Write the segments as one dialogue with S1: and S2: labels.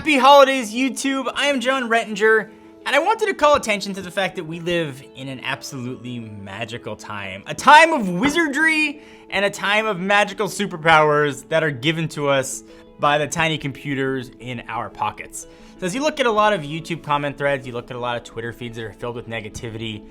S1: Happy holidays, YouTube. I am John Rettinger, and I wanted to call attention to the fact that we live in an absolutely magical time. A time of wizardry and a time of magical superpowers that are given to us by the tiny computers in our pockets. So as you look at a lot of YouTube comment threads, you look at a lot of Twitter feeds that are filled with negativity,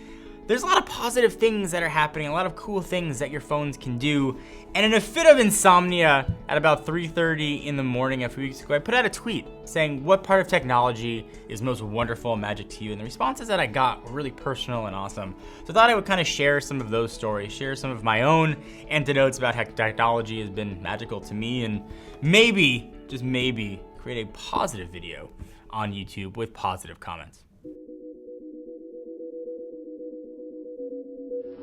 S1: there's a lot of positive things that are happening, a lot of cool things that your phones can do. And in a fit of insomnia at about 3:30 in the morning a few weeks ago, I put out a tweet saying what part of technology is most wonderful and magic to you. And the responses that I got were really personal and awesome. So I thought I would kind of share some of those stories, share some of my own anecdotes about how technology has been magical to me, and maybe, just maybe, create a positive video on YouTube with positive comments.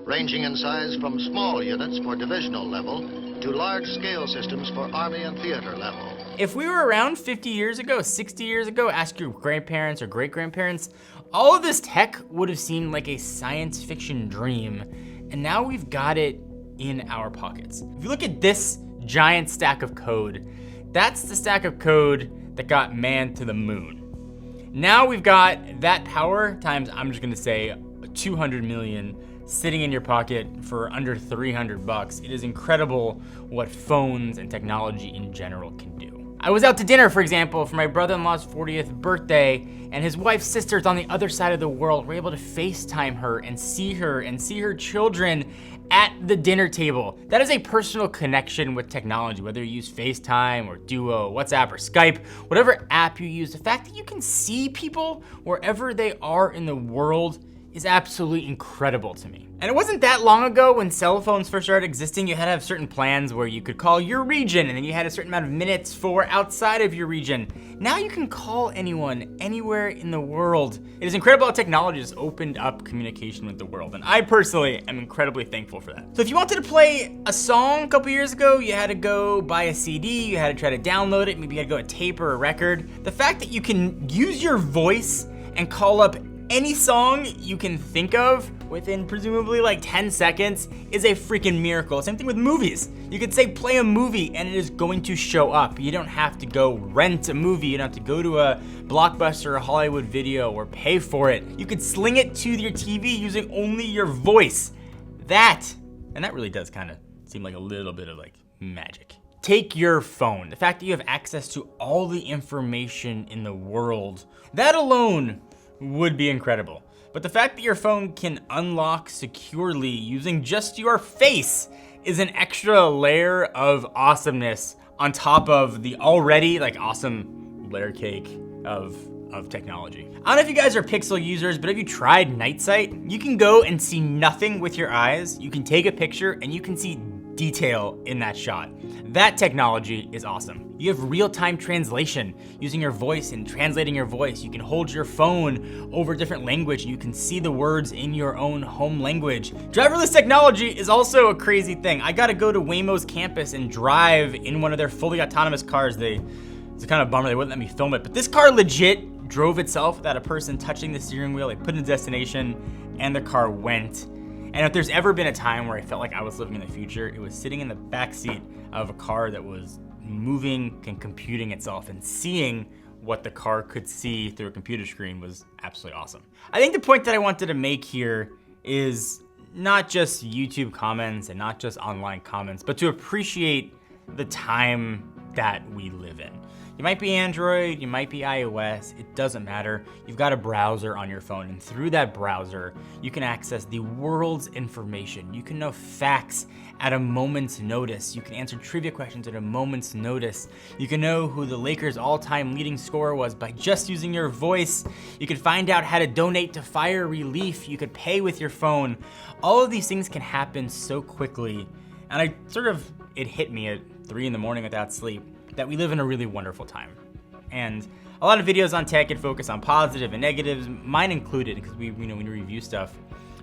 S2: Ranging in size from small units for divisional level to large-scale systems for Army and theater level.
S1: If we were around 50 years ago, 60 years ago, ask your grandparents or great-grandparents, all of this tech would have seemed like a science fiction dream, and now we've got it in our pockets. If you look at this giant stack of code, that's the stack of code that got man to the moon. Now we've got that power times, I'm just gonna say, 200 million sitting in your pocket for under 300 bucks. It is incredible what phones and technology in general can do. I was out to dinner, for example, for my brother-in-law's 40th birthday, and his wife's sisters on the other side of the world were able to FaceTime her and see her children at the dinner table. That is a personal connection with technology, whether you use FaceTime or Duo, WhatsApp or Skype, whatever app you use. The fact that you can see people wherever they are in the world is absolutely incredible to me. And it wasn't that long ago when cell phones first started existing, you had to have certain plans where you could call your region and then you had a certain amount of minutes for outside of your region. Now you can call anyone, anywhere in the world. It is incredible how technology has opened up communication with the world, and I personally am incredibly thankful for that. So if you wanted to play a song a couple years ago, you had to go buy a CD, you had to try to download it, maybe you had to go to tape or a record. The fact that you can use your voice and call up any song you can think of within presumably like 10 seconds is a freaking miracle. Same thing with movies. You could say play a movie and it is going to show up. You don't have to go rent a movie. You don't have to go to a Blockbuster or Hollywood Video or pay for it. You could sling it to your TV using only your voice. That really does kind of seem like a little bit of like magic. Take your phone. The fact that you have access to all the information in the world, that alone would be incredible. But the fact that your phone can unlock securely using just your face is an extra layer of awesomeness on top of the already like awesome layer cake of technology. I don't know if you guys are Pixel users, but have you tried Night Sight? You can go and see nothing with your eyes. You can take a picture and you can see detail in that shot. That technology is awesome. You have real-time translation using your voice and translating your voice. You can hold your phone over different language and you can see the words in your own home language. Driverless technology is also a crazy thing. I gotta go to Waymo's campus and drive in one of their fully autonomous cars. It's a kind of bummer they wouldn't let me film it, but this car legit drove itself without a person touching the steering wheel. They put it in destination and the car went. And if there's ever been a time where I felt like I was living in the future, it was sitting in the backseat of a car that was moving and computing itself, and seeing what the car could see through a computer screen was absolutely awesome. I think the point that I wanted to make here is not just YouTube comments and not just online comments, but to appreciate the time that we live in. You might be Android, you might be iOS, it doesn't matter. You've got a browser on your phone, and through that browser, you can access the world's information. You can know facts at a moment's notice. You can answer trivia questions at a moment's notice. You can know who the Lakers' all-time leading scorer was by just using your voice. You can find out how to donate to fire relief. You could pay with your phone. All of these things can happen so quickly. And it hit me at 3 in the morning without sleep that we live in a really wonderful time. And a lot of videos on tech can focus on positive and negatives, mine included, because we review stuff.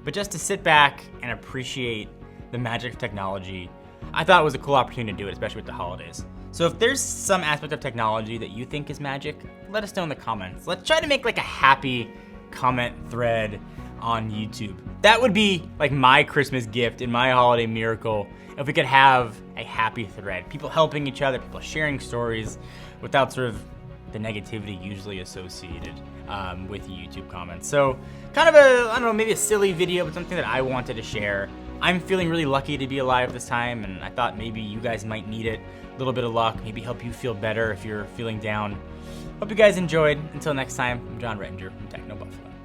S1: But just to sit back and appreciate the magic of technology, I thought it was a cool opportunity to do it, especially with the holidays. So if there's some aspect of technology that you think is magic, let us know in the comments. Let's try to make like a happy comment thread on YouTube. That would be like my Christmas gift and my holiday miracle, if we could have a happy thread. People helping each other, people sharing stories without sort of the negativity usually associated with YouTube comments. So kind of a, I don't know, maybe a silly video, but something that I wanted to share. I'm feeling really lucky to be alive this time, and I thought maybe you guys might need it. A little bit of luck, maybe help you feel better if you're feeling down. Hope you guys enjoyed. Until next time, I'm John Rettinger from Techno Buffalo.